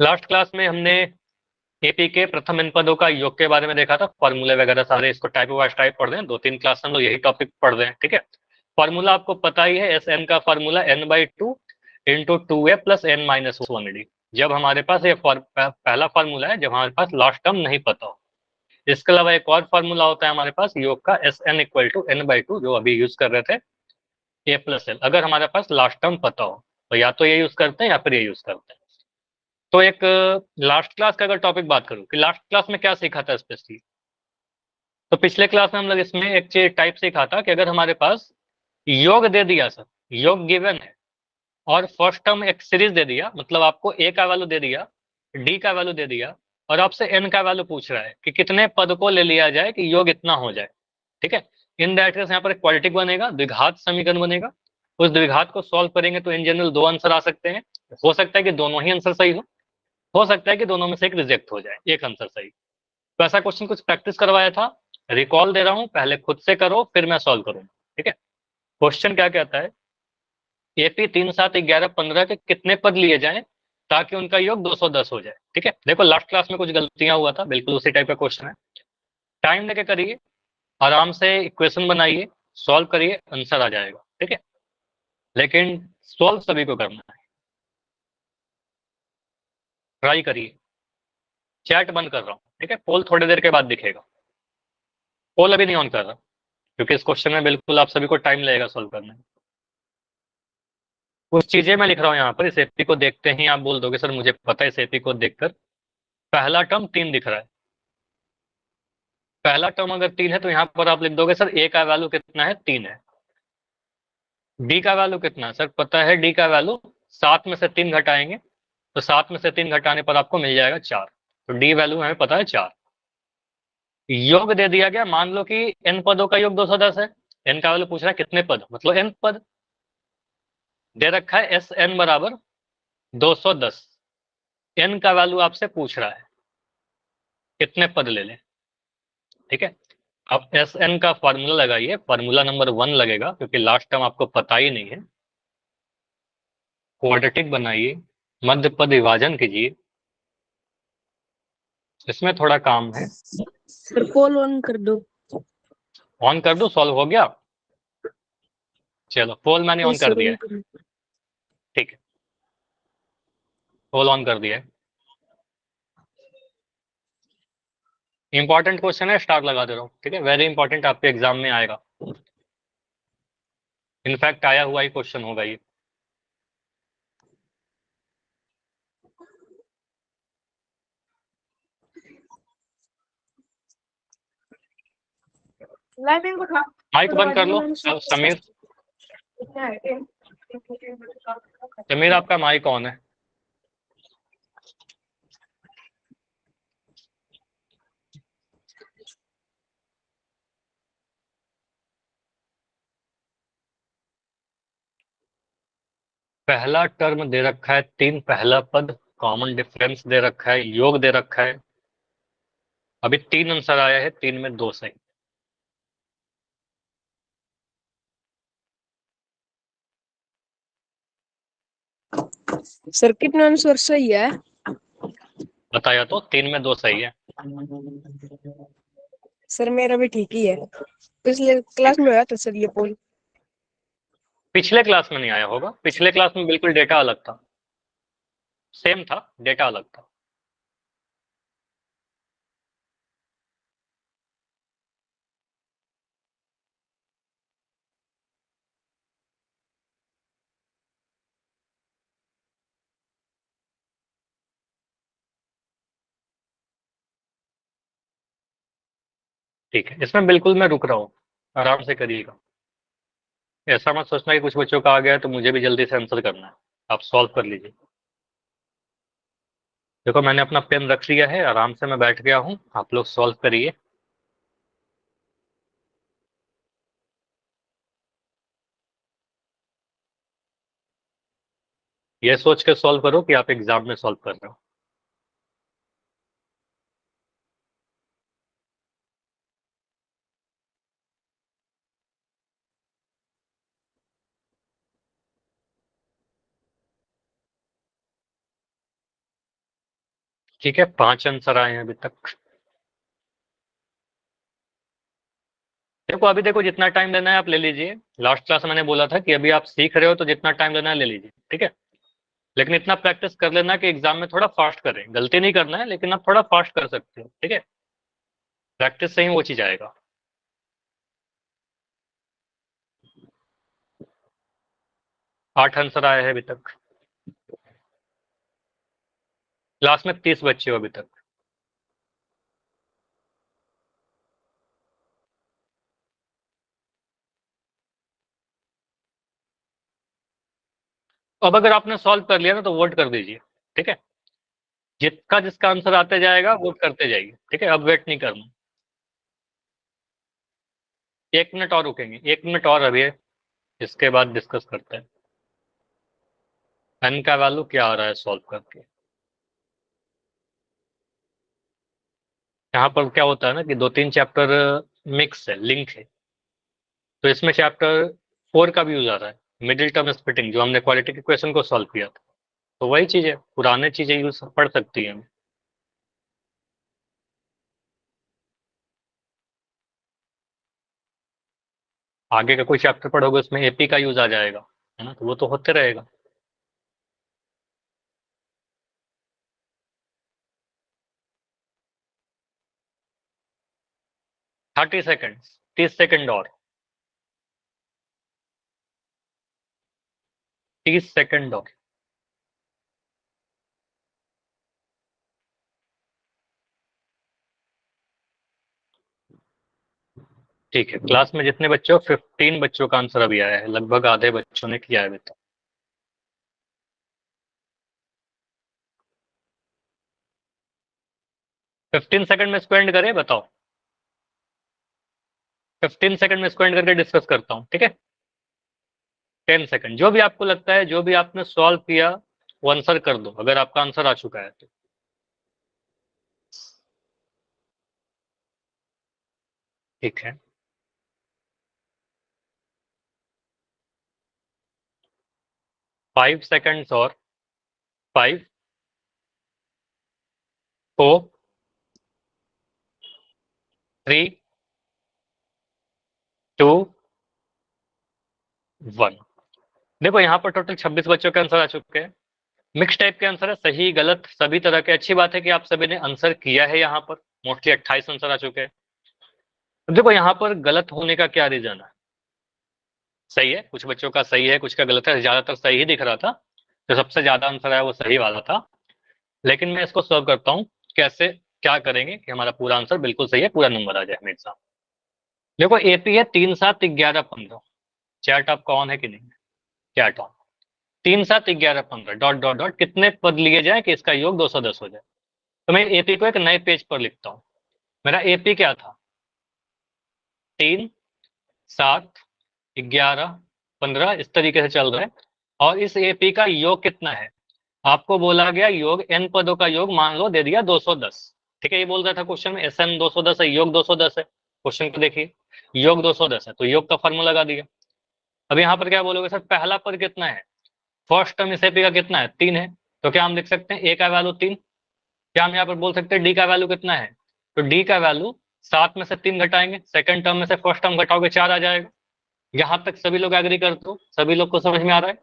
Last class में हमने AP के प्रथम इन पदों का योग के बारे में देखा था, फॉर्मूले वगैरह सारे, इसको टाइप वाइज टाइप पढ़ रहे हैं, 2-3 क्लास हम लोग यही टॉपिक पढ़ रहे हैं, ठीक है। फॉर्मूला आपको पता ही है, एस एन का formula n/2 into 2a plus n-1d। जब हमारे पास ये पहला फॉर्मूला है जब हमारे पास लास्ट टर्म नहीं पता हो। इसके अलावा एक और फॉर्मूला होता है हमारे पास योग का, S N equal to n/2, जो अभी यूज कर रहे थे, ए प्लस एल। अगर हमारे पास लास्ट टर्म पता हो तो या तो ये यूज करते हैं या फिर ये यूज करते हैं। तो एक लास्ट क्लास का अगर टॉपिक बात करूं कि लास्ट क्लास में क्या सीखा था स्पेशली, तो पिछले क्लास में हम लोग इसमें एक चीज टाइप सीखा था कि अगर हमारे पास योग दे दिया सर, योग गिवन है, और फर्स्ट टर्म एक सीरीज दे दिया, मतलब आपको ए का वैल्यू दे दिया, डी का वैल्यू दे दिया, और आपसे एन का वैल्यू पूछ रहा है कि कितने पद को ले लिया जाए कि योग इतना हो जाए, ठीक है। इन दैट केस यहाँ पर एक क्वाड्रेटिक बनेगा, द्विघात समीकरण बनेगा। उस द्विघात को सॉल्व करेंगे तो इन जनरल दो आंसर आ सकते हैं। हो सकता है कि दोनों ही आंसर सही हो सकता है कि दोनों में से एक रिजेक्ट हो जाए, एक आंसर सही। तो ऐसा क्वेश्चन कुछ प्रैक्टिस करवाया था, रिकॉल दे रहा हूं, पहले खुद से करो फिर मैं सॉल्व करूंगा, ठीक है। क्वेश्चन क्या कहता है, एपी 3, 7, 11, 15 के कितने पद लिए जाएं ताकि उनका योग 210 हो जाए, ठीक है। देखो लास्ट क्लास में कुछ गलतियां हुआ था, बिल्कुल उसी टाइप का क्वेश्चन है। टाइम लेके करिए, आराम से इक्वेशन बनाइए, सॉल्व करिए, आंसर आ जाएगा, ठीक है। लेकिन सॉल्व सभी को करना है, ट्राई करिए। चैट बंद कर रहा हूँ, ठीक है। पोल थोड़ी देर के बाद दिखेगा, पोल अभी नहीं ऑन कर रहा क्योंकि इस क्वेश्चन में बिल्कुल आप सभी को टाइम लगेगा सॉल्व करने में। कुछ चीजें मैं लिख रहा हूँ यहाँ पर, इस एपी को देखते ही आप बोल दोगे सर मुझे पता है, इस एपी को देखकर पहला टर्म 3 दिख रहा है। पहला टर्म अगर 3 है तो यहाँ पर आप लिख दोगे सर ए का वैल्यू कितना है, 3 है। डी का वैल्यू कितना है सर, पता है डी का वैल्यू 7 में से 3 घटाएंगे तो 7 में से 3 घटाने पर आपको मिल जाएगा 4। तो डी वैल्यू हमें पता है 4। योग दे दिया गया, मान लो कि एन पदों का योग 210 है। एन का वैल्यू पूछ रहा है कितने पद, मतलब एन पद दे रखा है, एस एन बराबर 210। एन का वैल्यू आपसे पूछ रहा है कितने पद ले लें, ठीक है। अब एस एन का फॉर्मूला लगाइए, फॉर्मूला नंबर 1 लगेगा क्योंकि लास्ट टाइम आपको पता ही नहीं है। क्वाड्रेटिक बनाइए, मध्य पद विभाजन कीजिए, इसमें थोड़ा काम है। सर पोल ऑन कर दो। ऑन कर दो, सॉल्व हो गया। चलो पोल मैंने ऑन कर सर दिया ऑन है, कर दो। ठीक है। पोल ऑन कर दिया है। इंपॉर्टेंट क्वेश्चन है, स्टार लगा दे रहा हूँ, ठीक है। वेरी इंपॉर्टेंट, आपके एग्जाम में आएगा, इनफैक्ट आया हुआ ही क्वेश्चन होगा ये। माइक बंद कर लो समीर। समीर आपका माइक ऑन है। पहला टर्म दे रखा है 3, पहला पद, कॉमन डिफरेंस दे रखा है, योग दे रखा है। अभी 3 आंसर आया है, 3 में 2 सही। सर कितना आंसर सही है? बताया तो 3 में 2 सही है। सर मेरा भी ठीक ही है, पिछले क्लास में आया था सर ये पोल। पिछले क्लास में नहीं आया होगा, पिछले क्लास में बिल्कुल डेटा अलग था, सेम था, डेटा अलग था। ठीक है, इसमें बिल्कुल मैं रुक रहा हूँ, आराम से करिएगा। ऐसा मत सोचना कि कुछ बच्चों का आ गया है तो मुझे भी जल्दी से आंसर करना है। आप सॉल्व कर लीजिए। देखो मैंने अपना पेन रख लिया है, आराम से मैं बैठ गया हूँ, आप लोग सॉल्व करिए। ये सोच के सॉल्व करो कि आप एग्जाम में सॉल्व कर रहे हो। ठीक है, 5 आंसर आए हैं अभी तक। देखो अभी देखो, जितना टाइम लेना है आप ले लीजिए। लास्ट क्लास में मैंने बोला था कि अभी आप सीख रहे हो तो जितना टाइम लेना है ले लीजिए, ठीक है। लेकिन इतना प्रैक्टिस कर लेना कि एग्जाम में थोड़ा फास्ट करें। गलती नहीं करना है, लेकिन आप थोड़ा फास्ट कर सकते हो, ठीक है। प्रैक्टिस से ही वो चीज आएगा। 8 आंसर आए हैं अभी तक। क्लास में 30 बच्चे हो अभी तक। अब अगर आपने सॉल्व कर लिया ना तो वोट कर दीजिए, ठीक है। जिसका जिसका आंसर आते जाएगा वोट करते जाइए, ठीक है। अब वेट नहीं करना। 1 मिनट और रुकेंगे, 1 मिनट और अभी है, इसके बाद डिस्कस करते हैं एन का वैल्यू क्या आ रहा है सॉल्व करके। यहाँ पर क्या होता है ना कि 2-3 चैप्टर मिक्स है, लिंक है। तो इसमें चैप्टर 4 का भी यूज आ रहा है, मिडिल टर्म स्प्लिटिंग, जो हमने क्वालिटी के क्वेश्चन को सॉल्व किया था। तो वही चीज है, पुराने चीजें यूज पढ़ सकती हैं। आगे का कोई चैप्टर पढ़ोगे उसमें एपी का यूज आ जाएगा, है ना, तो वो तो होते रहेगा। थर्टी सेकेंड, 30 सेकेंड और, 30 सेकेंड और। ठीक है, क्लास में जितने बच्चे हो 15 बच्चों का आंसर अभी आया है, लगभग आधे बच्चों ने किया है अभी तक। 15 सेकेंड में इसको एंड करे, बताओ। 15 सेकेंड में इसको एंड करके डिस्कस करता हूँ, ठीक है। 10 सेकेंड, जो भी आपको लगता है, जो भी आपने सॉल्व किया वो आंसर कर दो, अगर आपका आंसर आ चुका है तो। ठीक है, 5 सेकेंड्स और। 5, 4, 3, 2, 1। देखो यहाँ पर टोटल 26 बच्चों के आंसर आ चुके हैं। मिक्स टाइप के आंसर है, सही गलत सभी तरह के। अच्छी बात है कि आप सभी ने आंसर किया है। यहाँ पर मोस्टली 28 आंसर आ चुके हैं। अब देखो यहाँ पर गलत होने का क्या रीजन है। सही है, कुछ बच्चों का सही है, कुछ का गलत है। ज्यादातर सही ही दिख रहा था, जो सबसे ज्यादा आंसर आया वो सही वाला था। लेकिन मैं इसको सॉल्व करता हूँ कैसे, क्या करेंगे कि हमारा पूरा आंसर बिल्कुल सही है, पूरा नंबर आ जाए हमें एग्जाम। देखो एपी है 3, 7, 11, 15। चैट आपका ऑन है कि नहीं? Chat on. 3, 7, 11, 15 dot dot dot कितने पद लिए जाए कि इसका योग 210 हो जाए। तो मैं एपी को एक नए पेज पर लिखता हूँ। मेरा एपी क्या था? 3, 7, 11, 15 इस तरीके से चल रहा है। और इस एपी का योग कितना है? आपको बोला गया योग एन पदों का योग मान लो दे दिया 210। ठीक है, ये बोल रहा था क्वेश्चन में, एस एन 210 है, योग 210 है। क्वेश्चन को देखिए, योग 210 है तो योग का फॉर्मूला लगा दिया। अब यहाँ पर क्या बोलोगे, सर पहला पद कितना है? फर्स्ट टर्म इस एपी का कितना है? 3 है। तो क्या हम लिख सकते हैं ए का वैल्यू 3? क्या हम यहाँ पर बोल सकते हैं डी का वैल्यू कितना है? तो डी का वैल्यू 7 में से 3 घटाएंगे, सेकंड टर्म में से फर्स्ट टर्म घटाओगे 4 आ जाएगा। यहाँ तक सभी लोग एग्री करते हो? सभी लोग को समझ में आ रहा है?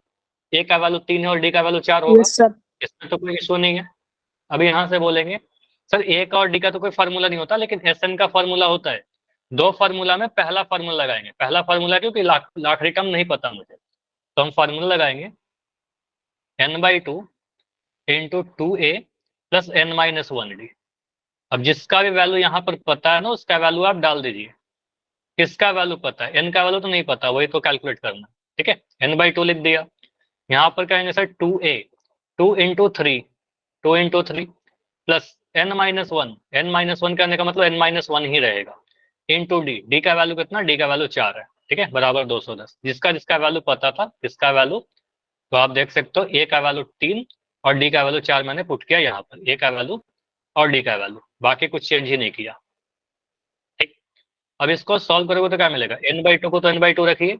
ए का वैल्यू 3 है और डी का वैल्यू 4 होगा, यस सर। इसमें तो कोई इशू नहीं है। अभी यहाँ से बोलेंगे सर ए का और डी का तो कोई फार्मूला नहीं होता, लेकिन एस एन का फार्मूला होता है। दो फार्मूला में पहला फार्मूला लगाएंगे। पहला फार्मूला क्योंकि आखिरी टर्म नहीं पता मुझे, तो हम फार्मूला लगाएंगे n/2 into 2a plus n-1d। अब जिसका भी वैल्यू यहाँ पर पता है ना, उसका वैल्यू आप डाल दीजिए। किसका वैल्यू पता है? एन का वैल्यू तो नहीं पता, वही तो कैलकुलेट करना। ठीक है, n/2 लिख दिया। यहाँ पर कहेंगे sir 2a, 2 into 3, 2 into 3 plus n-1। n-1 करने का मतलब n-1 ही रहेगा, इंटू डी। डी का वैल्यू कितना? डी का वैल्यू 4 है, ठीक है, बराबर 210। जिसका जिसका वैल्यू पता था, किसका वैल्यू, तो आप देख सकते हो ए का वैल्यू 3 और डी का वैल्यू 4 मैंने पुट किया यहाँ पर। ए का वैल्यू और डी का वैल्यू, बाकी कुछ चेंज ही नहीं किया। ठीक, अब इसको सॉल्व करोगे तो क्या मिलेगा? n/2 को तो n/2 रखिए।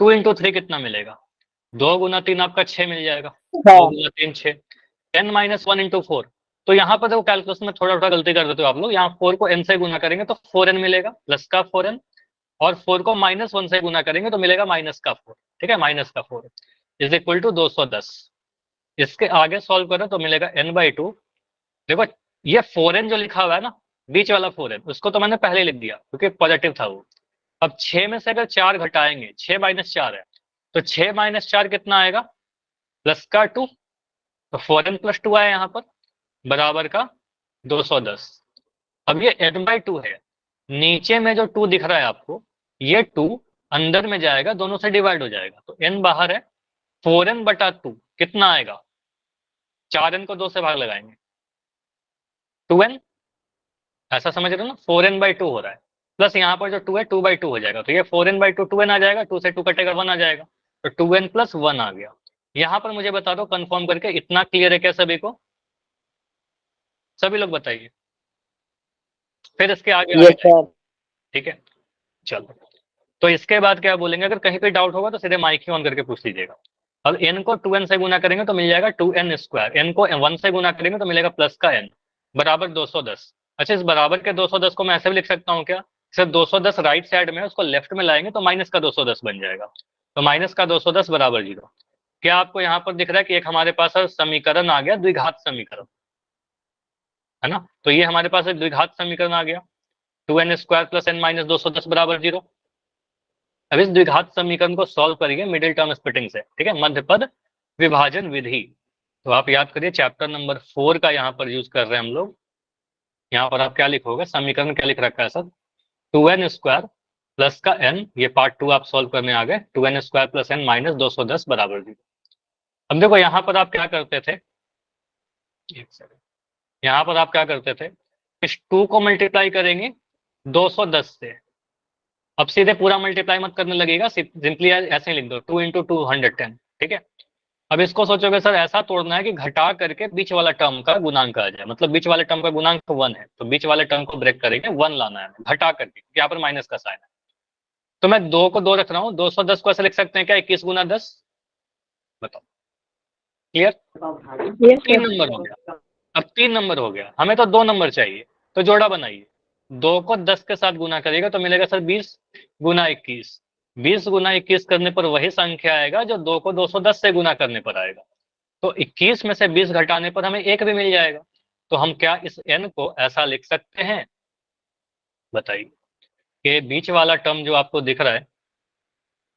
2 इंटू 3 कितना मिलेगा? 2 गुना 3 आपका 6 मिल जाएगा। हाँ। 2 गुना 3 6। n-1 इंटू 4, तो यहाँ पर देखो कैलकुलस में थोड़ा थोड़ा गलती कर देते हो आप लोग। यहाँ 4 को n से गुना करेंगे तो 4n मिलेगा, प्लस का 4n, और 4 को -1 से गुना करेंगे तो मिलेगा माइनस का 4। ठीक है, माइनस का 4 इज इक्वल टू 210। इसके आगे सॉल्व करो तो मिलेगा n/2। देखो ये 4n जो लिखा हुआ है ना, बीच वाला 4n, उसको तो मैंने पहले लिख दिया क्योंकि पॉजिटिव था वो। अब 6 में से अगर 4 घटाएंगे, 6 - 4 है, तो 6 - 4 कितना आएगा, प्लस का 2, तो 4n + 2 आया यहाँ पर, बराबर का 210। अब ये n/2 है, नीचे में जो 2 दिख रहा है आपको, ये 2 अंदर में जाएगा, दोनों से डिवाइड हो जाएगा, तो n बाहर है। 4n/2 कितना आएगा, 4n को 2 से भाग लगाएंगे, 2n, ऐसा समझ रहे हो ना, 4n/2 हो रहा है, प्लस यहाँ पर जो 2 है 2/2 हो जाएगा, तो ये 4n/2 2n आ जाएगा, 2 से 2 कटेगा 1 आ जाएगा, तो 2n + 1 आ गया। यहाँ पर मुझे बता दो कंफर्म करके, इतना क्लियर है क्या सभी को, सभी लोग बताइए, फिर इसके आगे आगे जाएंगे। ठीक है, चलो, तो इसके बाद क्या बोलेंगे, अगर कहीं पे डाउट होगा तो सीधे माइक ही ऑन करके पूछ लीजिएगा। अब n को 2n से गुना करेंगे तो मिल जाएगा 2n², n को 1 से गुना करेंगे तो मिलेगा प्लस का n, बराबर 210। अच्छा, इस बराबर के 210 को मैं ऐसे भी लिख सकता हूँ क्या, सिर्फ 210 राइट साइड में है, उसको लेफ्ट में लाएंगे तो माइनस का 210 बन जाएगा, तो माइनस का 210 बराबर 0। क्या आपको यहाँ पर दिख रहा है कि एक हमारे पास समीकरण आ गया, द्विघात समीकरण, है ना, तो ये हमारे पास एक द्विघात समीकरण आ गया, 2n² + n - 210 बराबर 0। अब इस द्विघात समीकरण को सॉल्व करिए मिडिल टर्म स्प्लिटिंग से, ठीक है, मध्य पद विभाजन विधि। तो आप याद करिए चैप्टर नंबर 4 का यहाँ पर यूज कर रहे हैं हम लोग। यहाँ पर आप क्या लिखोगे, समीकरण क्या लिख रखा है सर, 2n² प्लस का n, ये पार्ट 2 आप सॉल्व करने आ गए, 2n² + n - 210 बराबर 0। अब देखो यहाँ पर आप क्या करते थे, एक सेकंड, यहाँ पर आप क्या करते थे, इस 2 को मल्टीप्लाई करेंगे 210 से, अब सीधे पूरा मल्टीप्लाई मत करने लगेगा, सिंपली ऐसे ही लिख दो 2 × 210। ठीक है, अब इसको सोचोगे सर ऐसा तोड़ना है कि घटा करके बीच वाला टर्म का गुणांक आ जाए, मतलब बीच वाले टर्म का गुणांक 1 है, तो बीच वाले टर्म को ब्रेक करेंगे, 1 लाना है घटा करके, यहाँ पर माइनस का साइन है, तो मैं 2 को 2 रख रहा हूँ, 210 को ऐसे लिख सकते हैं क्या, 21 × 10, बताओ, क्लियर, 3 नंबर हो गया। अब 3 नंबर हो गया, हमें तो 2 नंबर चाहिए, तो जोड़ा बनाइए, 2 को 10 के साथ गुना करेगा तो मिलेगा सर 20 × 21, 20 × 21 करने पर वही संख्या आएगा जो 2 को 210 से गुना करने पर आएगा, तो 21 में से 20 घटाने पर हमें 1 भी मिल जाएगा। तो हम क्या इस n को ऐसा लिख सकते हैं, बताइए, कि बीच वाला टर्म जो आपको दिख रहा है,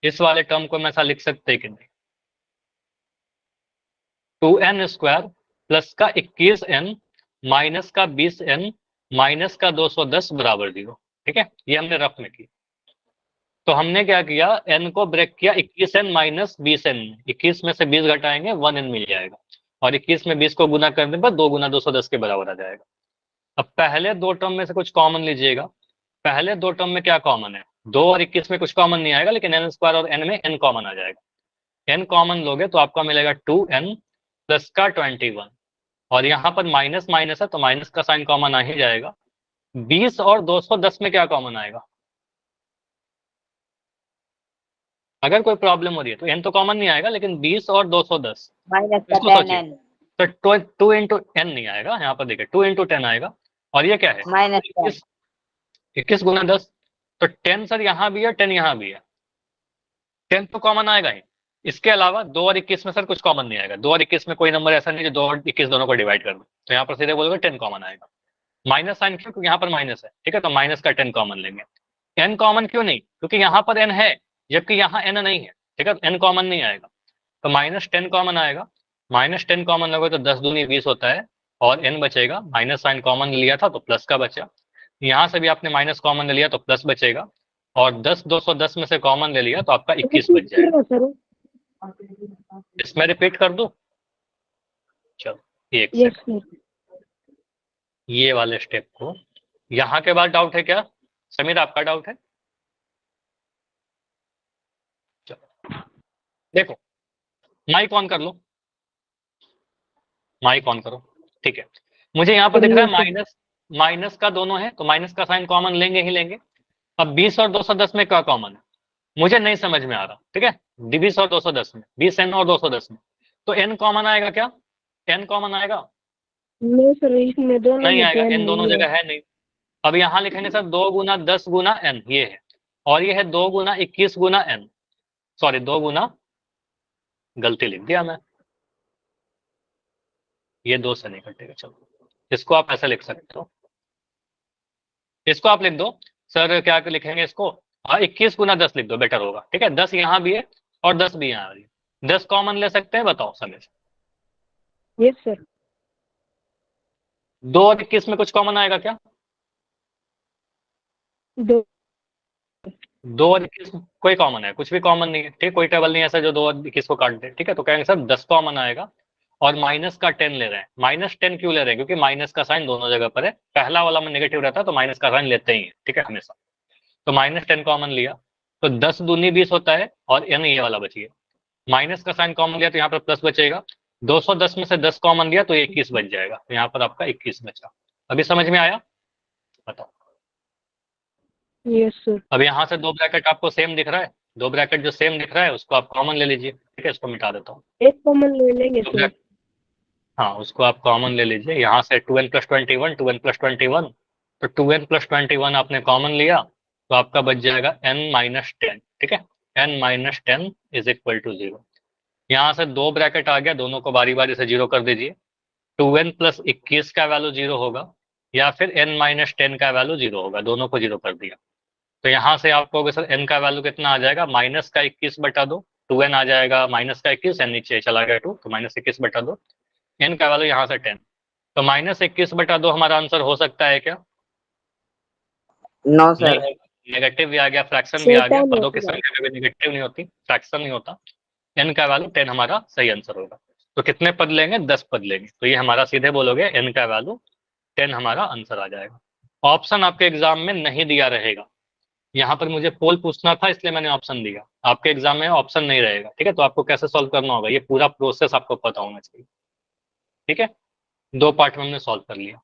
इस वाले टर्म को हम ऐसा लिख सकते हैं कि नहीं, 2n² प्लस का 21n माइनस का 20n माइनस का 210 बराबर 0। ठीक है, ये हमने रफ में की, तो हमने क्या किया, n को ब्रेक किया 21n - 20n, 21 में से 20 घटाएंगे 1n मिल जाएगा, और 21 में 20 को गुना करने पर 2 × 210 के बराबर आ जाएगा। अब पहले दो टर्म में से कुछ कॉमन लीजिएगा, पहले दो टर्म में क्या कॉमन है, 2 और 21 में कुछ कॉमन नहीं आएगा, लेकिन n² और n में n कॉमन आ जाएगा, n कॉमन लोगे तो आपका मिलेगा 2n प्लस का 21, और यहाँ पर माइनस माइनस है तो माइनस का साइन कॉमन आ ही जाएगा। 20 और 210 में क्या कॉमन आएगा, अगर कोई प्रॉब्लम हो रही है तो n तो कॉमन नहीं आएगा, लेकिन 20 और 210 माइनस का इसको 10n, सोचिए, तो 2 × n नहीं आएगा, यहाँ पर देखिए 2 × 10 आएगा, और ये क्या है, माइनस 21 × 10, तो 10 सर यहाँ भी है, 10 यहाँ भी है, 10 तो कॉमन आएगा ही, इसके अलावा 2 और 21 में सर कुछ कॉमन नहीं आएगा, 2 और 21 में कोई नंबर ऐसा नहीं जो 2 और 21 दोनों को डिवाइड कर दो, तो यहाँ पर सीधे बोलोगे 10 कॉमन आएगा। माइनस साइन क्यों, क्योंकि यहाँ पर माइनस है, ठीक है, तो माइनस का 10 कॉमन लेंगे। n कॉमन क्यों नहीं, क्योंकि यहाँ पर n है जबकि यहाँ n नहीं है, ठीक है, तो n कॉमन नहीं आएगा, तो -10 कॉमन आएगा, -10 कॉमन लोगे तो 10 दूनी 20 होता है, और n बचेगा, माइनस साइन कॉमन लिया था तो प्लस का बचा, यहाँ से भी आपने माइनस कॉमन ले लिया तो प्लस बचेगा, और 10 210 में से कॉमन ले लिया तो आपका 21 बच जाएगा। इसमें रिपीट कर दूं, चलो एक सेकंड, ये वाले स्टेप को, यहाँ के बाद डाउट है क्या समीर, आपका डाउट है, चलो देखो, माइक ऑन कर लो, माइक ऑन करो, ठीक है, मुझे यहाँ पर दिख रहा है माइनस का दोनों है, तो माइनस का साइन कॉमन लेंगे ही लेंगे। अब 20 और 210 में क्या कॉमन है, मुझे नहीं समझ में आ रहा, ठीक है, 20 और 210 में, 20n और 210 में, तो n कॉमन आएगा क्या, n कॉमन आएगा, नहीं सर, इसमें दोनों नहीं में आएगा, 10 n दोनों नहीं है। जगह है नहीं। अब यहाँ लिखेंगे सर 2 गुना 10 गुना n, ये है, और ये है 2 गुना 21 गुना n, सॉरी 2 गुना, गलती लिख दिया मैं, ये 2 से नहीं कटेगा। चलो इसको आप ऐसा लिख सकते हो, इसको आप लिख दो सर, क्या लिखेंगे इसको, हाँ 21 गुना 10 लिख दो, बेटर होगा। ठीक है, 10 यहाँ भी है और 10 भी यहाँ है, 10 कॉमन ले सकते हैं, बताओ समय से। Yes sir. 2 और 21 में कुछ कॉमन आएगा क्या? दो। 2 और 21 कोई कॉमन है? कुछ भी कॉमन नहीं है। ठीक, कोई टेबल नहीं है ऐसा जो 2 और 21 को काट दे। ठीक है, तो कहेंगे सर 10 कॉमन आएगा, और माइनस का 10 ले रहे हैं। माइनस 10 क्यों ले रहे हैं? क्योंकि माइनस का साइन दोनों जगह पर है, पहला वाला में नेगेटिव रहता है तो माइनस का साइन लेते ही है। ठीक है, हमेशा। तो -10 कॉमन लिया, तो 10 दूनी 20 होता है, और n ये वाला बच गया। माइनस का साइन कॉमन लिया तो यहाँ पर प्लस बचेगा, 210 में से 10 कॉमन लिया तो 21 बच जाएगा, तो यहाँ पर आपका 21 बचा। अभी समझ में आया? बताओ। Yes sir. अब यहाँ से 2 ब्रैकेट आपको सेम दिख रहा है, 2 ब्रैकेट जो सेम दिख रहा है उसको आप कॉमन ले लीजिए। ठीक है, इसको मिटा देता हूँ। एक कॉमन ले लेंगे दो सर। ब्रैकेट, हाँ उसको आप कॉमन ले लीजिए। यहाँ से 2n + 21, 2n + 21, तो 2n + 21 आपने कॉमन लिया, तो आपका बच जाएगा n-10। ठीक है, n-10 = 0। यहाँ से 2 ब्रैकेट आ गया, दोनों को बारी बारी से 0 कर दीजिए। 2n + 21 का वैल्यू 0 होगा, या फिर n-10 का वैल्यू 0 होगा, दोनों को 0 कर दिया। तो यहाँ से आप कहोगे सर n का वैल्यू कितना आ जाएगा, माइनस का 21 बटा 2, 2n आ जाएगा माइनस का 21, n नीचे चला गया 2, तो -21 बटा 2, n का वैल्यू यहाँ से 10। तो -21 बटा 2 हमारा आंसर हो सकता है क्या? No sir. नहीं, नेगेटिव भी आ गया, फ्रैक्शन भी सर आ गया, 10 पदों की होगा। संख्या कभी नेगेटिव नहीं होती, फ्रैक्शन नहीं होता। n का वैल्यू 10 हमारा सही आंसर होगा। तो कितने पद लेंगे? 10 पद लेंगे, तो ये हमारा सीधे बोलोगे n का वैल्यू 10 हमारा आंसर आ जाएगा। ऑप्शन आपके एग्जाम में नहीं दिया रहेगा, यहाँ पर मुझे पोल पूछना था इसलिए मैंने ऑप्शन दिया, आपके एग्जाम में ऑप्शन नहीं रहेगा। ठीक है, तो आपको कैसे सॉल्व करना होगा, ये पूरा प्रोसेस आपको पता होना चाहिए। ठीक है, 2 पार्ट में हमने सॉल्व कर लिया।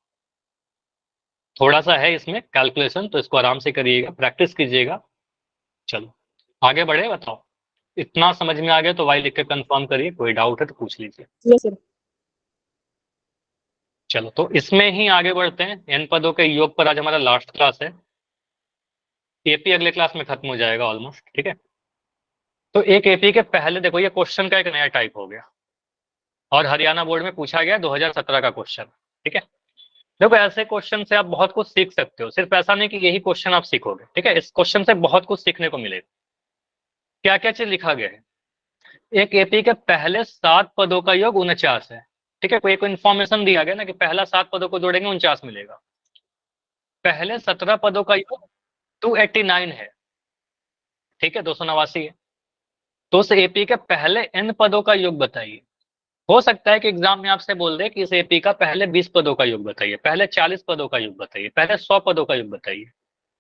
थोड़ा सा है इसमें कैलकुलेशन, तो इसको आराम से करिएगा, प्रैक्टिस कीजिएगा। चलो आगे बढ़े, बताओ। इतना समझ में आ गया तो वाई लिख के कंफर्म करिए, कोई डाउट है तो पूछ लीजिए। Yes sir. चलो तो इसमें ही आगे बढ़ते हैं, n पदों के योग पर आज हमारा लास्ट क्लास है, एपी अगले क्लास में खत्म हो जाएगा ऑलमोस्ट। ठीक है, तो एक एपी के पहले देखो, ये क्वेश्चन का एक नया टाइप हो गया, और हरियाणा बोर्ड में पूछा गया 2017 का क्वेश्चन। ठीक है, देखो ऐसे क्वेश्चन से आप बहुत कुछ सीख सकते हो, सिर्फ ऐसा नहीं कि यही क्वेश्चन आप सीखोगे। ठीक है, इस क्वेश्चन से बहुत कुछ सीखने को मिलेगा। क्या क्या चीज लिखा गया है? एक एपी के पहले 7 पदों का योग 49 है। ठीक है, कोई इन्फॉर्मेशन दिया गया ना कि पहला 7 पदों को जोड़ेंगे 49 मिलेगा। पहले 17 पदों का योग 289 है। ठीक है, 289 है। तो उस एपी के पहले n पदों का योग बताइए। हो सकता है कि एग्जाम में आपसे बोल दे कि इस एपी का पहले 20 पदों का योग बताइए, पहले 40 पदों का योग बताइए, पहले 100 पदों का योग बताइए।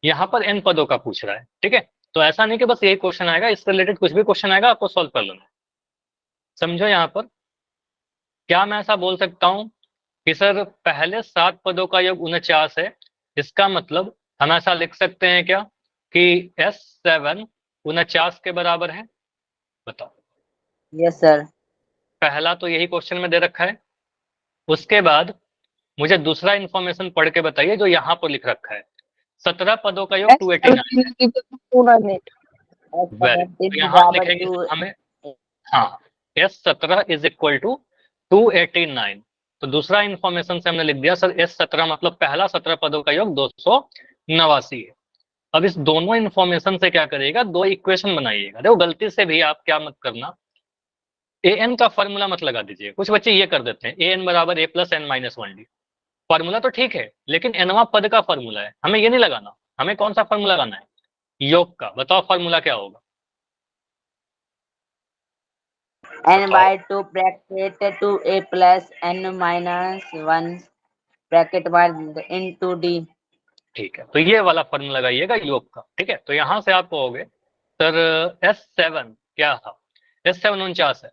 यहाँ पर n पदों का पूछ रहा है। ठीक है, तो ऐसा नहीं कि बस यही क्वेश्चन आएगा, इससे रिलेटेड कुछ भी क्वेश्चन आएगा आपको सॉल्व कर लेना है। समझो यहाँ पर, क्या मैं ऐसा बोल सकता हूँ कि सर पहले 7 पदों का योग 49 है, इसका मतलब हम ऐसा लिख सकते हैं क्या कि S7 49 के बराबर है? बताओ। Yes sir. पहला तो यही क्वेश्चन में दे रखा है, उसके बाद मुझे दूसरा इंफॉर्मेशन पढ़ के बताइए जो यहाँ पर लिख रखा है। 17 पदों का योग 289 है। पूरा नहीं। वेरी, तो यहाँ लिखेंगे हमें, हाँ, S17 = 289। तो दूसरा इंफॉर्मेशन से हमने लिख दिया सर S17 मतलब पहला 17 पदों का योग 289 है। अब इस दोनों इंफॉर्मेशन से क्या करिएगा, 2 इक्वेशन बनाइएगा। देखो गलती से भी आप क्या मत करना, an का फॉर्मूला मत लगा दीजिए। कुछ बच्चे ये कर देते हैं an = a + n-1d। फॉर्मूला तो ठीक है, लेकिन nवां पद का फॉर्मूला है, हमें ये नहीं लगाना। हमें कौन सा फॉर्मूला लगाना है? योग का। बताओ फॉर्मूला क्या होगा? n/2 bracket 2a + n-1 bracket बाद into d। ठीक है, तो ये वाला फॉर्मूला लगाइएगा योग का। ठीक है, तो यहां से आप कहोगे सर S7 क्या था? S7 49 है,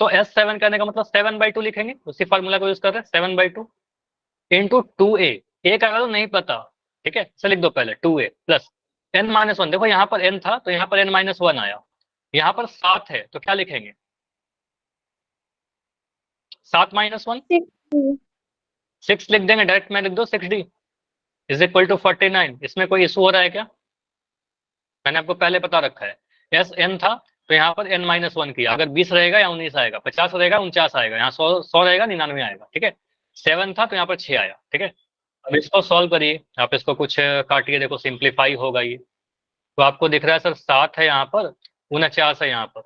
तो S7 करने का मतलब 7/2 लिखेंगे, उसी फॉर्मूला को यूज कर रहे हैं। 7/2 इंटू 2a, ए का वैल्यू नहीं पता। ठीक है, इसे लिख दो पहले 2a प्लस n-1। देखो यहाँ पर n था तो यहाँ पर n-1 आया, यहाँ पर 7 है तो क्या लिखेंगे? 7 - 1, 6 लिख देंगे डायरेक्ट, में लिख दो 6d इज इक्वल टू 49। इसमें कोई इशू हो रहा है क्या? मैंने आपको पहले बता रखा है, एस एन था तो यहाँ पर n-1 किया, अगर 20 रहेगा या 19 आएगा, 50 रहेगा 49 आएगा, यहाँ 100 रहेगा 99 आएगा, ठीक है। 7 था तो यहाँ पर 6 आया, ठीक है। अब इसको सॉल्व करिए, आप इसको कुछ काटिए, देखो सिंप्लीफाई होगा ये। तो आपको दिख रहा है सर 7 है यहाँ पर, 49 है यहाँ पर,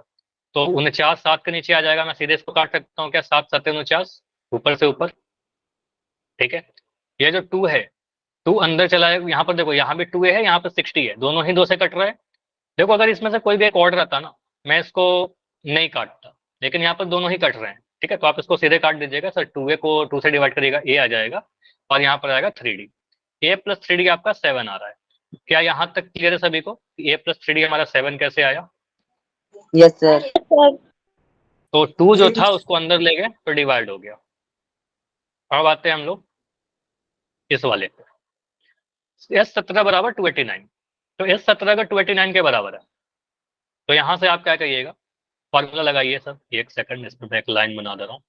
तो 49 7 के नीचे आ जाएगा, मैं सीधे इसको काट सकता हूँ क्या, 7 7 49 ऊपर से ऊपर, ठीक है। ये जो 2 है, 2 अंदर चला जाएगा, यहाँ पर देखो यहाँ भी 2 है, यहाँ पर 60 है, दोनों ही 2 से कट रहा है। देखो अगर इसमें से कोई भी एक ऑर्डर रहता ना, मैं इसको नहीं काटता, लेकिन यहाँ पर दोनों ही कट रहे हैं, ठीक है। तो आप इसको सीधे काट दीजिएगा सर, 2a को 2 से डिवाइड करिएगा, a आ जाएगा, और यहाँ पर आएगा 3d, a प्लस 3d आपका 7 आ रहा है। क्या यहाँ तक क्लियर है सभी को, a प्लस 3d हमारा 7 कैसे आया? Yes sir. तो 2 जो था उसको अंदर ले गए तो डिवाइड हो गया। अब आते हैं हम लोग इस वाले पे, S17 बराबर 289, तो S17 का 289 के बराबर है, तो यहाँ से आप क्या कहिएगा, फॉर्मूला लगाइए सर। एक सेकंड, इसमें मैं एक लाइन बना दे रहा हूँ।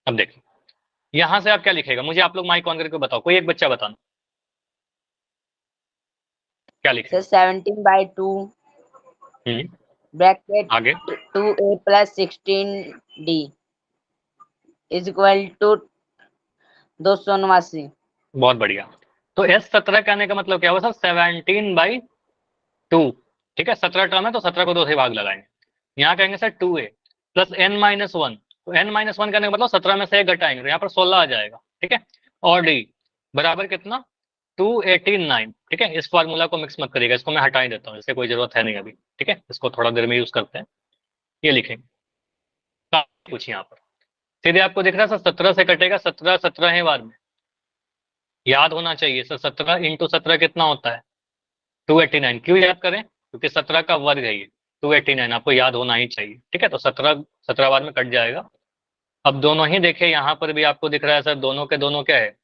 अब देखिए यहाँ से आप क्या लिखेगा, मुझे आप लोग माइक ऑन करके बताओ, कोई एक बच्चा बताना क्या लिखेगा। सर 17/2 ब्रैकेट आगे 2a plus 16d is equal to 279। बहुत बढ़िया। तो S17 कहने का मतलब क्या हुआ सर, 17/2, ठीक है। 17 टर्म है तो 17 को 2 से भाग लगाएंगे। यहाँ कहेंगे सर 2a प्लस n-1, तो n-1 कहने का मतलब 17 में से एक घटाएंगे, तो यहाँ पर 16 आ जाएगा, ठीक है। और d बराबर कितना, 289, ठीक है। इस फार्मूला को मिक्स मत करिएगा, इसको मैं हटा ही देता हूँ, इससे कोई जरूरत है नहीं अभी, ठीक है। इसको थोड़ा देर में यूज करते हैं, ये लिखेंगे कुछ यहाँ पर। सीधे आपको दिख रहा है सर 17 से कटेगा, 17 17 है बार में, याद होना चाहिए सर 17 इंटू 17 कितना होता है, 289। क्यों याद करें, क्योंकि 17 का वर्ग है ये, 289 आपको याद होना ही चाहिए, ठीक है। तो 17 17 बार में कट जाएगा। अब दोनों ही देखे, यहाँ पर भी आपको दिख रहा है सर, दोनों के दोनों क्या है,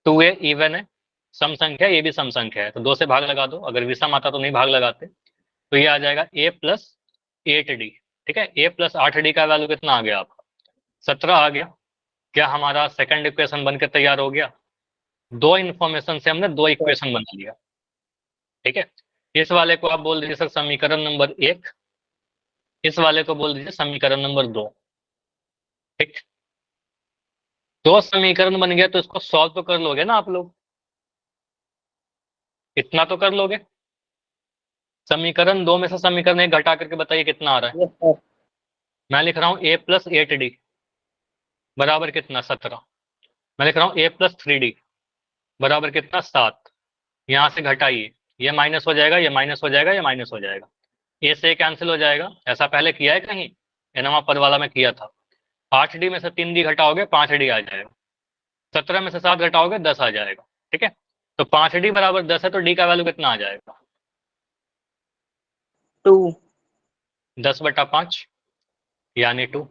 2a इवन है, सम संख्या, ये भी सम संख्या है, तो 2 से भाग लगा दो, अगर विषम आता तो नहीं भाग लगाते। तो ये आ जाएगा a प्लस 8d, ठीक है। a प्लस 8d का वैल्यू कितना आ गया आपका, 17 आ गया। क्या हमारा सेकंड इक्वेशन बनकर तैयार हो गया, दो इन्फॉर्मेशन से हमने दो इक्वेशन बना लिया, ठीक है। इस वाले को आप बोल दीजिए सर समीकरण नंबर 1, इस वाले को बोल दीजिए समीकरण नंबर 2, ठीक। दो समीकरण बन गया तो इसको सॉल्व तो कर लोगे ना आप लोग, इतना तो कर लोगे। समीकरण 2 में से समीकरण 1 घटा करके बताइए कितना आ रहा है। Yes sir. मैं लिख रहा हूँ a प्लस 8d बराबर कितना, 17। मैं लिख रहा हूँ a प्लस 3d बराबर कितना, 7। यहाँ से घटाइए, ये माइनस हो जाएगा, ये माइनस हो जाएगा, ये माइनस हो जाएगा, ए से कैंसिल हो जाएगा। ऐसा पहले किया है कहीं, एनवा पद वाला में किया था। 8d में से 3d घटाओगे 5d आ जाएगा, 17 में से 7 घटाओगे 10 आ जाएगा, ठीक है। तो 5d बराबर 10 है, तो d का वैल्यू कितना आ जाएगा, 2। 10/5 यानी 2।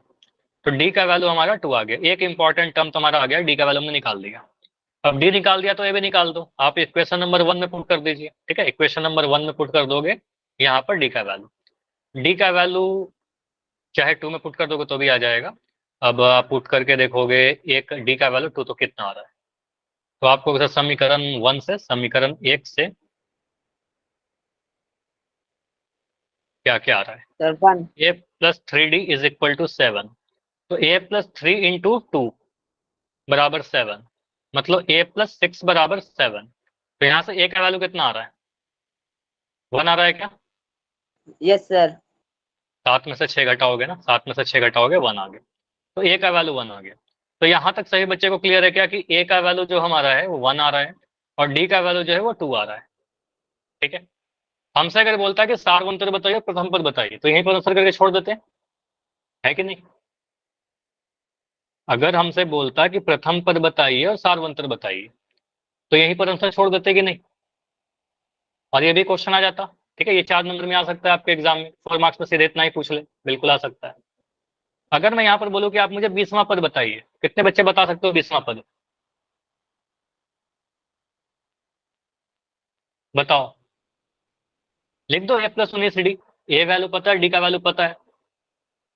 तो d का वैल्यू हमारा 2 आ गया। एक इंपॉर्टेंट टर्म तुम्हारा आ गया, d का वैल्यू हमने निकाल दिया। अब d निकाल दिया तो ये भी निकाल दो, आप इक्वेशन नंबर 1 में पुट कर दीजिए, ठीक है। इक्वेशन नंबर 1 में पुट कर दोगे यहाँ पर d का वैल्यू, d का वैल्यू चाहे 2 में पुट कर दोगे तो भी आ जाएगा। अब आप पुट करके देखोगे एक d का वैल्यू 2 तो कितना आ रहा है, तो आपको समीकरण 1 से समीकरण 1 से क्या क्या आ रहा है, sir 1। a plus 3d is equal to 7, तो a प्लस 3 इंटू 2 बराबर 7, मतलब a प्लस 6 बराबर 7। तो यहाँ से a का वैल्यू कितना आ रहा है, 1 आ रहा है क्या, यस सर। 7 में से 6 घटाओगे ना, 7 में से 6 घटाओगे 1 आ गया, तो a का वैल्यू 1 आ गया। तो यहाँ तक सभी बच्चे को क्लियर है क्या कि a का वैल्यू जो हमारा है वो 1 आ रहा है, और d का वैल्यू जो है वो 2 आ रहा है, ठीक है। हमसे अगर बोलता है कि सारवंतर बताइए, प्रथम पद बताइए, तो यहीं पर आंसर करके छोड़ देते हैं, है कि नहीं। अगर हमसे बोलता है कि प्रथम पद बताइए और सारवंतर बताइए, तो यहीं पर आंसर छोड़ देते कि नहीं, और ये भी क्वेश्चन आ जाता, ठीक है। ये 4 नंबर में आ सकता है आपके एग्जाम में, 4 मार्क्स में सीधे इतना ही पूछ ले, बिल्कुल आ सकता है। अगर मैं यहाँ पर बोलूँ कि आप मुझे 20वां पद बताइए, कितने बच्चे बता सकते हो 20वां पद, बताओ, लिख दो a plus 19d, A value पता है, डी का वैल्यू पता है।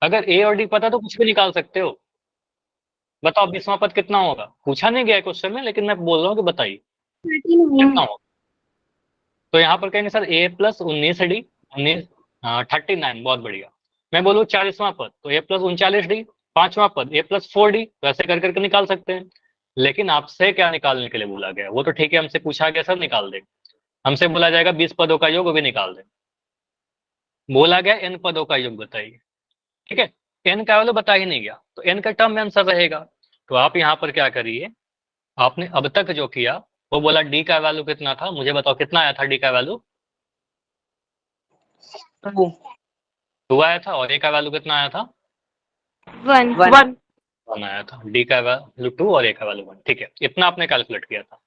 अगर ए और डी पता तो कुछ भी निकाल सकते हो। बताओ 20वां पद कितना होगा, पूछा नहीं गया क्वेश्चन में, लेकिन मैं बोल रहा हूँ कि बताइए 39 कितना होगा। तो यहाँ पर कहेंगे सर ए प्लस 19 डी, 39, बहुत बढ़िया। मैं बोलूँ 40वां पद तो ए प्लस 39 डी, 5वां पद ए प्लस 4 डी, वैसे कर करके निकाल सकते हैं। लेकिन आपसे क्या निकालने के लिए बोला गया, वो तो ठीक है, हमसे पूछा गया सर निकाल दे, हमसे बोला जाएगा 20 पदों का योग, वो भी निकाल दे। बोला गया n पदों का योग बताइए, ठीक है, n का वैल्यू बता ही नहीं गया, तो n का टर्म में आंसर रहेगा। तो आप यहाँ पर क्या करिए, आपने अब तक जो किया वो बोला डी का वैल्यू कितना था, मुझे बताओ कितना आया था डी का वैल्यू, 2 2 आया था, और ए का वैल्यू कितना आया था, 1 1 आया था। डी का वैल्यू 2 और ए का वैल्यू 1, ठीक है, इतना आपने कैलकुलेट किया था।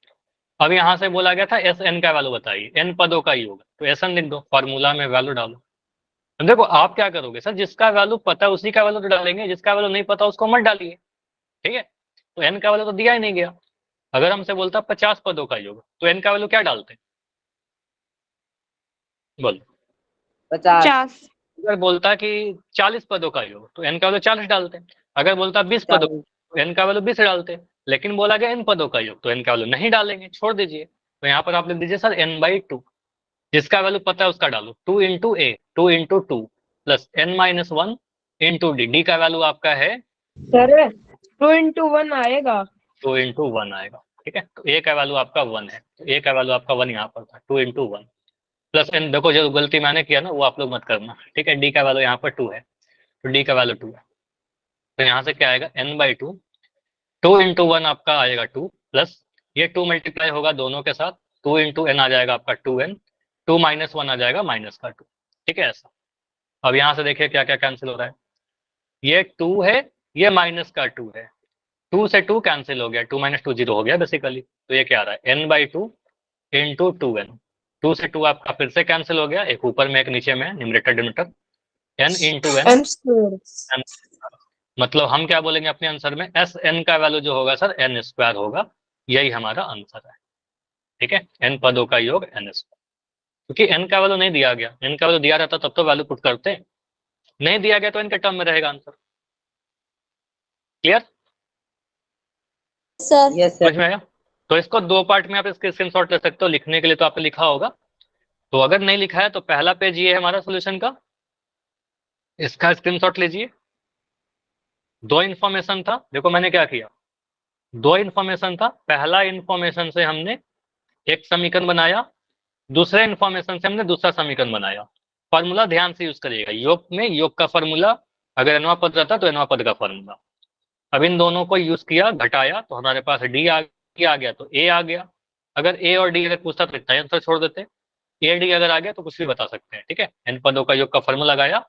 अब यहाँ से बोला गया था एस एन का वैल्यू बताइए, एन पदों का योग, तो एस एन लिख दो, फॉर्मूला में वैल्यू डालो। अब देखो आप क्या करोगे सर, जिसका वैल्यू पता है उसी का वैल्यू तो डालेंगे, जिसका वैल्यू नहीं पता उसको मत डालिए, ठीक है। तो एन का वैल्यू तो दिया ही नहीं गया। अगर हमसे बोलता 50 पदों का योग, तो एन का वैल्यू क्या डालते, बोलो। 50 अगर बोलता कि 40 पदों का योग, तो एन का वैल्यू 40 डालते। अगर बोलता 20 पदों, तो एन का वैल्यू 20 डालते। लेकिन बोला गया इन पदों का योग, तो एन का वैल्यू नहीं डालेंगे, छोड़ दीजिए। तो यहाँ पर आप लिख दीजिए सर n/2, जिसका वैल्यू पता है उसका डालो, 2 इंटू ए, 2 into 2 plus n-1 into D, D का वैल्यू आपका है सर 2 into 1 आएगा। 2 इंटू 1 आएगा, ठीक है। तो ए का वैल्यू आपका 1 है, तो ए का वैल्यू आपका 1 यहाँ पर था, 2 इंटू 1 प्लस एन, देखो जो गलती मैंने किया ना वो आप लोग मत करना, ठीक है। डी का वैल्यू यहाँ पर 2 है, तो डी का वैल्यू 2 है, तो यहाँ से क्या आएगा n/2, 2 इंटू 1 आपका आएगा 2 प्लस ये 2 मल्टीप्लाई होगा दोनों के साथ, 2 इंटू एन आ जाएगा आपका 2n, 2 माइनस 1 आ जाएगा -2, ठीक है ऐसा। अब यहाँ से देखिए क्या क्या कैंसिल हो रहा है, ये 2 है, ये -2 है, 2 से 2 कैंसिल हो गया, 2 - 2 0 हो गया बेसिकली। तो ये क्या आ रहा है n/2 इंटू 2n, 2 से 2 आपका फिर से कैंसिल हो गया, एक ऊपर में एक नीचे में, numerator denominator, n into n, मतलब हम क्या बोलेंगे अपने आंसर में, एस एन का वैल्यू जो होगा सर n² होगा, यही हमारा आंसर है, ठीक है। n पदों का योग n², क्योंकि n का वैल्यू नहीं दिया गया, n का वैल्यू दिया रहता तब तो वैल्यू पुट करते, नहीं दिया गया तो n के टर्म में रहेगा आंसर। क्लियर, यस समझ सर। में आया। तो इसको दो पार्ट में आप इसके स्क्रीनशॉट ले सकते हो, लिखने के लिए तो आपने लिखा होगा, तो अगर नहीं लिखा है तो पहला पेज ये है हमारा सोल्यूशन का, इसका स्क्रीनशॉट लीजिए। दो इन्फॉर्मेशन था, देखो मैंने क्या किया, दो इन्फॉर्मेशन था, पहला इन्फॉर्मेशन से हमने एक समीकरण बनाया, दूसरे इन्फॉर्मेशन से हमने दूसरा समीकरण बनाया। फॉर्मूला ध्यान से यूज करिएगा, योग में योग का फॉर्मूला, अगर एनवा पद रहता तो एनवा पद का फॉर्मूला। अब इन दोनों को यूज किया, घटाया, तो हमारे पास डी आ गया, तो ए आ गया। अगर ए और डी अगर पूछता तो इतना आंसर छोड़ देते, ए डी अगर आ गया तो कुछ भी बता सकते हैं, ठीक है। एन पदों का योग का फॉर्मूला लगाया,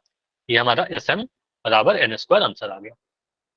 ये हमारा एस एन बराबर n² आंसर आ गया।